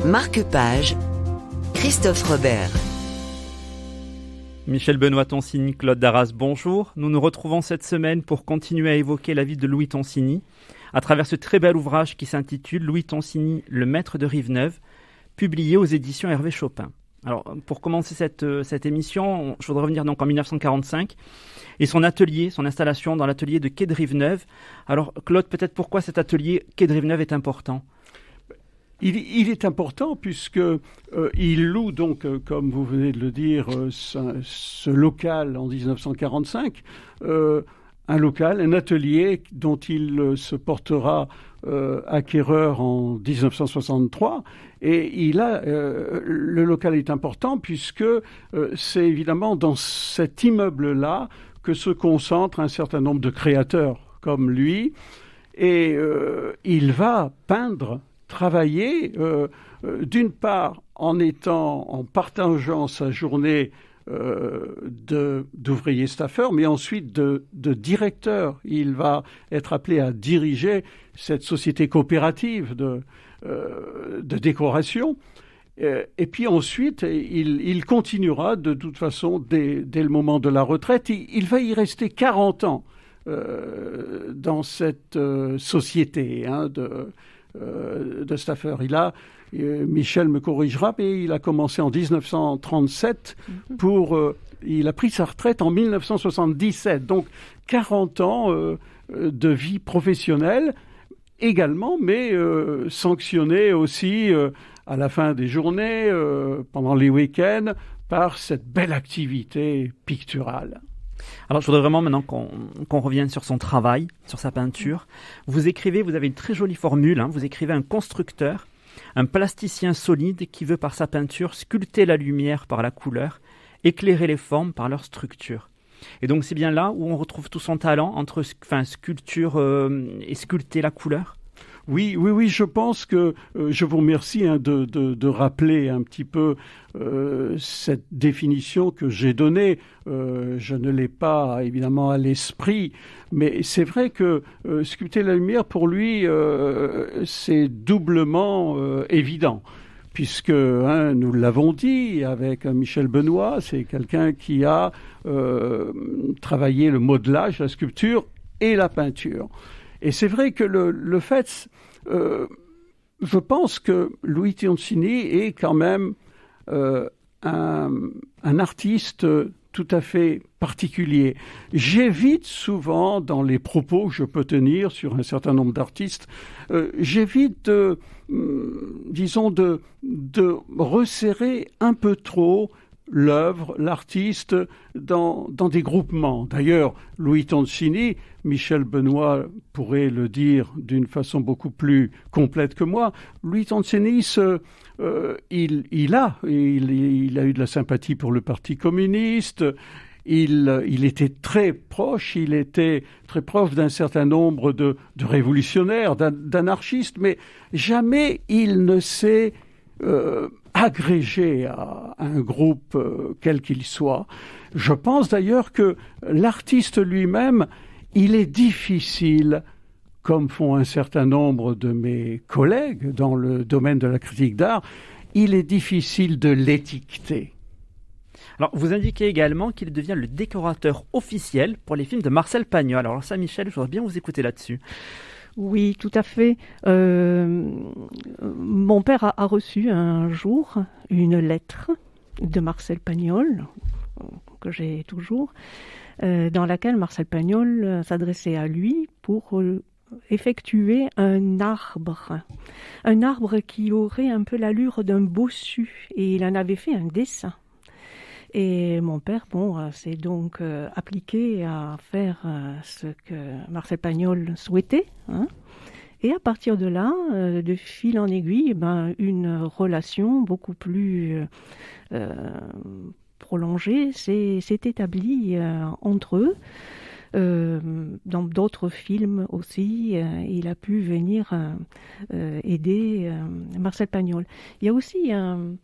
Marque-page, Christophe Robert. Michel Benoît Toncini, Claude Darras, bonjour. Nous nous retrouvons cette semaine pour continuer à évoquer la vie de Louis Toncini à travers ce très bel ouvrage qui s'intitule Louis Toncini, le maître de Rive-Neuve, publié aux éditions Hervé Chopin. Alors, pour commencer cette émission, je voudrais revenir donc en 1945 et son atelier, son installation dans l'atelier de Quai de Rive-Neuve. Alors, Claude, peut-être pourquoi cet atelier Quai de Rive-Neuve est important ? Il est important puisque il loue donc, comme vous venez de le dire, ce local en 1945, un local, un atelier dont il se portera acquéreur en 1963. Et le local est important puisque c'est évidemment dans cet immeuble-là que se concentrent un certain nombre de créateurs comme lui. Et il va peindre, travailler, d'une part en partageant sa journée d'ouvrier staffeur, mais ensuite de directeur. Il va être appelé à diriger cette société coopérative de décoration. Et puis ensuite, il continuera de toute façon dès le moment de la retraite. Il va y rester 40 ans dans cette société de staffeur. Michel me corrigera, mais il a commencé en 1937 il a pris sa retraite en 1977. Donc 40 ans de vie professionnelle également, mais sanctionné aussi à la fin des journées, pendant les week-ends, par cette belle activité picturale. Alors, je voudrais vraiment maintenant qu'on revienne sur son travail, sur sa peinture. Vous avez une très jolie formule, vous écrivez un constructeur, un plasticien solide qui veut par sa peinture sculpter la lumière par la couleur, éclairer les formes par leur structure. Et donc, c'est bien là où on retrouve tout son talent entre sculpture et sculpter la couleur. Oui, je pense que je vous remercie de rappeler un petit peu cette définition que j'ai donnée. Je ne l'ai pas évidemment à l'esprit, mais c'est vrai que sculpter la lumière pour lui, c'est doublement évident. Puisque, nous l'avons dit avec Michel Benoît, c'est quelqu'un qui a travaillé le modelage, la sculpture et la peinture. Et c'est vrai que le fait, je pense que Louis Toncini est quand même un artiste tout à fait particulier. J'évite souvent, dans les propos que je peux tenir sur un certain nombre d'artistes, j'évite de resserrer un peu trop l'œuvre, l'artiste, dans des groupements. D'ailleurs, Louis Toncini, Michel Benoît pourrait le dire d'une façon beaucoup plus complète que moi, Louis Toncini, il a eu de la sympathie pour le Parti communiste, il était très proche d'un certain nombre de révolutionnaires, d'anarchistes, mais jamais il ne s'est agrégé à un groupe quel qu'il soit. Je pense d'ailleurs que l'artiste lui-même, il est difficile, comme font un certain nombre de mes collègues dans le domaine de la critique d'art, il est difficile de l'étiqueter. Alors, vous indiquez également qu'il devient le décorateur officiel pour les films de Marcel Pagnol. Alors ça, Michel, je voudrais bien vous écouter là-dessus. Oui, tout à fait. Mon père a reçu un jour une lettre de Marcel Pagnol, que j'ai toujours, dans laquelle Marcel Pagnol s'adressait à lui pour effectuer un arbre qui aurait un peu l'allure d'un bossu, et il en avait fait un dessin. Et mon père, s'est donc appliqué à faire ce que Marcel Pagnol souhaitait. Et à partir de là, de fil en aiguille, une relation beaucoup plus prolongée s'est établie entre eux. Dans d'autres films aussi, il a pu venir aider Marcel Pagnol. Il y a aussi un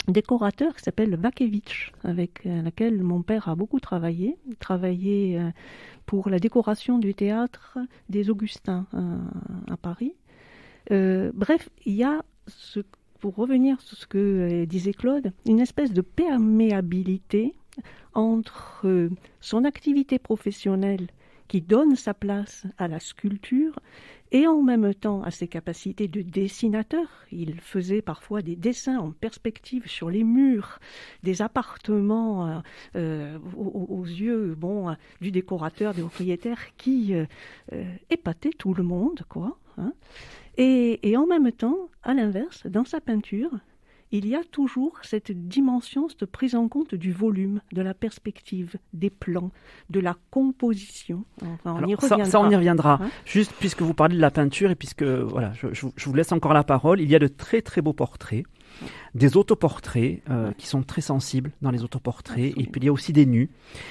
décorateur qui s'appelle Bakevich, avec laquelle mon père a beaucoup travaillé. Il travaillait pour la décoration du théâtre des Augustins à Paris. Bref, il y a ce pour revenir sur ce que disait Claude, une espèce de perméabilité entre son activité professionnelle qui donne sa place à la sculpture et en même temps à ses capacités de dessinateur. Il faisait parfois des dessins en perspective sur les murs des appartements aux yeux du décorateur, des propriétaires qui épataient tout le monde, quoi. Hein. Et en même temps, à l'inverse, dans sa peinture, il y a toujours cette dimension, cette prise en compte du volume, de la perspective, des plans, de la composition. Enfin, on y reviendra. Ça, on y reviendra. Hein? Juste puisque vous parlez de la peinture et puisque voilà, je vous laisse encore la parole, il y a de très très beaux portraits, des autoportraits qui sont très sensibles dans les autoportraits. Absolument. Et puis il y a aussi des nus.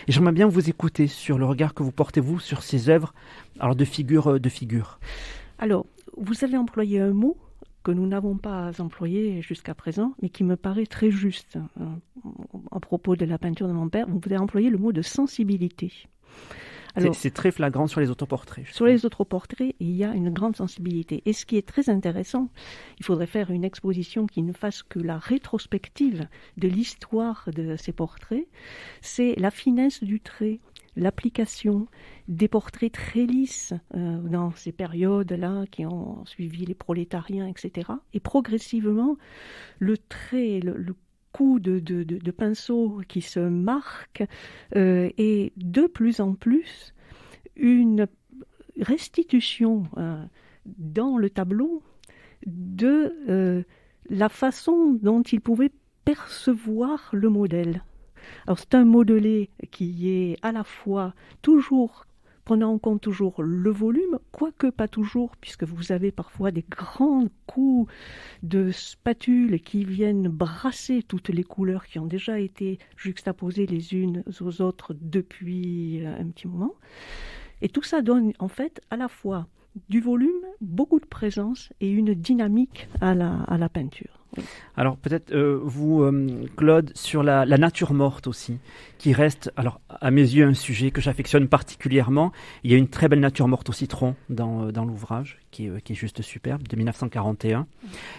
Et j'aimerais bien vous écouter sur le regard que vous portez, vous, sur ces œuvres de figure. Alors, vous avez employé un mot que nous n'avons pas employé jusqu'à présent, mais qui me paraît très juste. À propos de la peinture de mon père, vous avez employé le mot de sensibilité. Alors, c'est très flagrant sur les autoportraits. Sur les autoportraits, il y a une grande sensibilité. Et ce qui est très intéressant, il faudrait faire une exposition qui ne fasse que la rétrospective de l'histoire de ces portraits, c'est la finesse du trait, l'application des portraits très lisses dans ces périodes-là qui ont suivi les prolétariens, etc. Et progressivement, le trait, le coup de pinceau qui se marque et de plus en plus une restitution dans le tableau de la façon dont il pouvait percevoir le modèle. Alors c'est un modelé qui est à la fois toujours prenant en compte toujours le volume, quoique pas toujours, puisque vous avez parfois des grands coups de spatule qui viennent brasser toutes les couleurs qui ont déjà été juxtaposées les unes aux autres depuis un petit moment. Et tout ça donne en fait à la fois du volume, beaucoup de présence et une dynamique à la peinture. Oui. Alors peut-être vous, Claude, sur la nature morte aussi, qui reste, alors à mes yeux, un sujet que j'affectionne particulièrement. Il y a une très belle nature morte au citron dans l'ouvrage, qui est juste superbe, de 1941.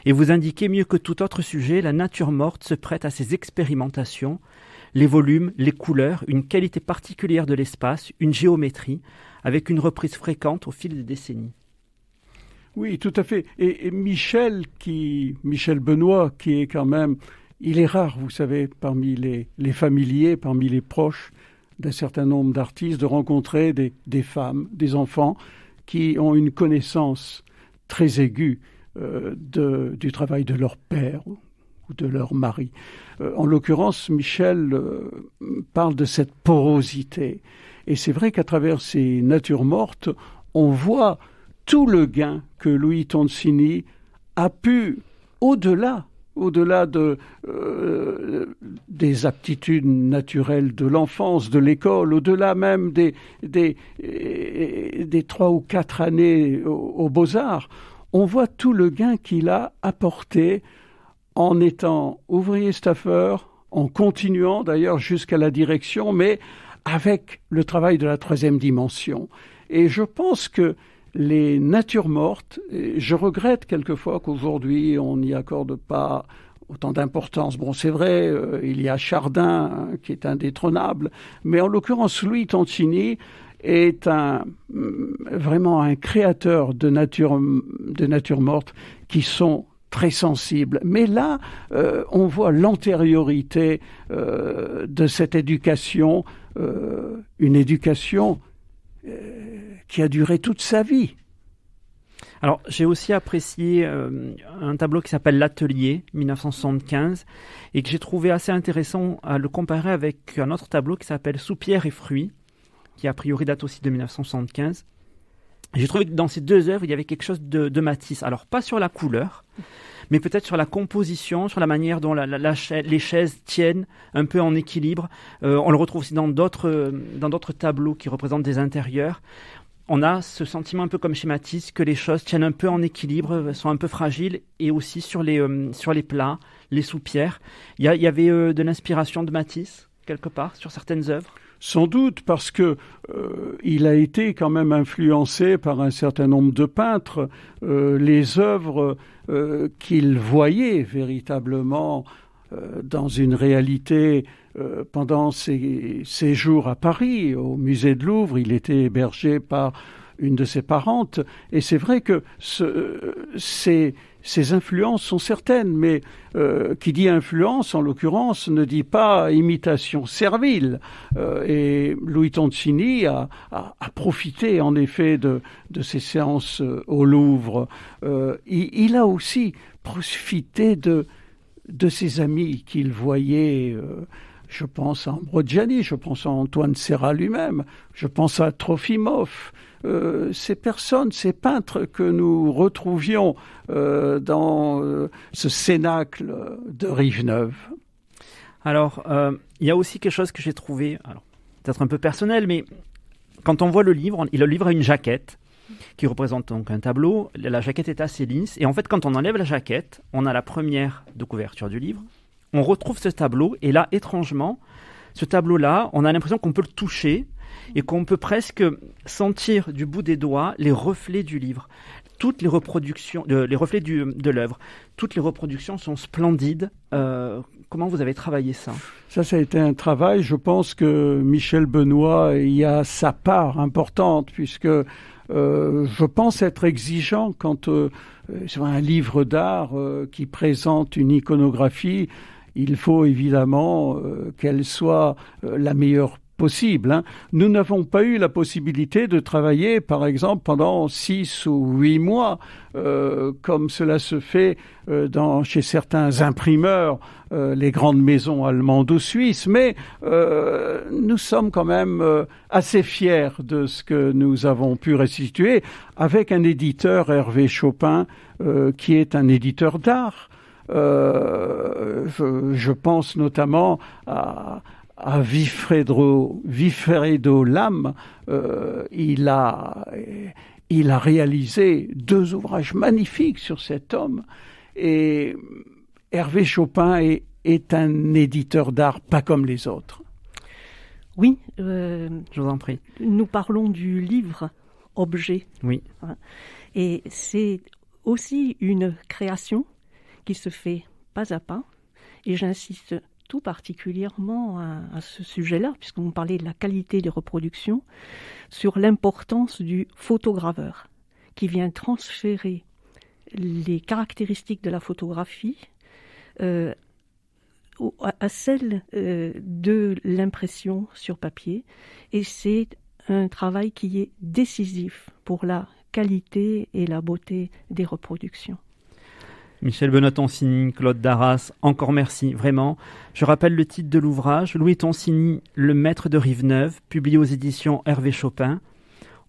Et vous indiquez mieux que tout autre sujet, la nature morte se prête à ces expérimentations, les volumes, les couleurs, une qualité particulière de l'espace, une géométrie, avec une reprise fréquente au fil des décennies. Oui, tout à fait. Et Michel Benoît, qui est quand même, il est rare, vous savez, parmi les familiers, parmi les proches d'un certain nombre d'artistes, de rencontrer des femmes, des enfants qui ont une connaissance très aiguë du travail de leur père ou de leur mari. En l'occurrence, Michel parle de cette porosité. Et c'est vrai qu'à travers ces natures mortes, on voit tout le gain que Louis Tonsini a pu, au-delà des aptitudes naturelles de l'enfance, de l'école, au-delà même des 3 ou 4 années aux Beaux-Arts, on voit tout le gain qu'il a apporté en étant ouvrier staffeur, en continuant d'ailleurs jusqu'à la direction, mais avec le travail de la 3e dimension. Et je pense que les natures mortes, je regrette quelquefois qu'aujourd'hui on n'y accorde pas autant d'importance. Bon, c'est vrai, il y a Chardin qui est indétrônable, mais en l'occurrence Louis Tonsini est vraiment un créateur de natures mortes qui sont très sensibles. Mais là, on voit l'antériorité de cette éducation, une éducation qui a duré toute sa vie. Alors, j'ai aussi apprécié un tableau qui s'appelle L'Atelier, 1975, et que j'ai trouvé assez intéressant à le comparer avec un autre tableau qui s'appelle Sous pierre et fruits, qui a priori date aussi de 1975. J'ai trouvé que dans ces deux œuvres, il y avait quelque chose de Matisse. Alors, pas sur la couleur, mais peut-être sur la composition, sur la manière dont les chaises tiennent un peu en équilibre. On le retrouve aussi dans d'autres tableaux qui représentent des intérieurs. On a ce sentiment un peu comme chez Matisse que les choses tiennent un peu en équilibre, sont un peu fragiles, et aussi sur les plats, les soupières. Il y avait de l'inspiration de Matisse, quelque part, sur certaines œuvres. Sans doute, parce que il a été quand même influencé par un certain nombre de peintres. Les œuvres qu'il voyait véritablement dans une réalité pendant ses séjours à Paris, au musée de Louvre. Il était hébergé par une de ses parentes, et c'est vrai que ces influences sont certaines, mais qui dit influence, en l'occurrence, ne dit pas imitation servile. Et Louis Toncini a profité, en effet, de ces séances au Louvre. Il a aussi profité de ses amis qu'il voyait. Je pense à Ambrogiani, je pense à Antoine Serrat lui-même, je pense à Trofimov. Ces personnes, ces peintres que nous retrouvions dans ce cénacle de Rive-Neuve. Alors, il y a aussi quelque chose que j'ai trouvé, alors, peut-être un peu personnel, mais quand on voit le livre a une jaquette qui représente donc un tableau. La jaquette est assez lisse, et en fait, quand on enlève la jaquette, on a la première de couverture du livre. On retrouve ce tableau, et là, étrangement, ce tableau-là, on a l'impression qu'on peut le toucher et qu'on peut presque sentir du bout des doigts les reflets du livre. Toutes les reproductions, les reflets de l'œuvre, toutes les reproductions sont splendides. Comment vous avez travaillé ça ? Ça a été un travail. Je pense que Michel Benoît y a sa part importante, puisque je pense être exigeant quand sur un livre d'art qui présente une iconographie. Il faut évidemment qu'elle soit la meilleure possible. Hein. Nous n'avons pas eu la possibilité de travailler, par exemple, pendant 6 ou 8 mois, comme cela se fait chez certains imprimeurs, les grandes maisons allemandes ou suisses, mais nous sommes quand même assez fiers de ce que nous avons pu restituer avec un éditeur, Hervé Chopin, qui est un éditeur d'art. Je pense notamment à Vilfredo Lam. Il a réalisé 2 ouvrages magnifiques sur cet homme. Et Hervé Chopin est un éditeur d'art pas comme les autres. Oui, je vous en prie. Nous parlons du livre objet. Oui. Et c'est aussi une création qui se fait pas à pas, et j'insiste tout particulièrement à ce sujet-là, puisqu'on parlait de la qualité des reproductions, sur l'importance du photograveur, qui vient transférer les caractéristiques de la photographie à celles de l'impression sur papier, et c'est un travail qui est décisif pour la qualité et la beauté des reproductions. Michel Benoît-Toncini, Claude Darras, encore merci, vraiment. Je rappelle le titre de l'ouvrage, Louis Toncini, Le Maître de Rive-Neuve, publié aux éditions Hervé Chopin.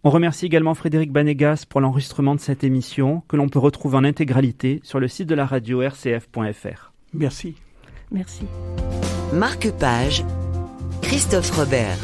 On remercie également Frédéric Banégas pour l'enregistrement de cette émission, que l'on peut retrouver en intégralité sur le site de la radio rcf.fr. Merci. Merci. Marque-page, Christophe Robert.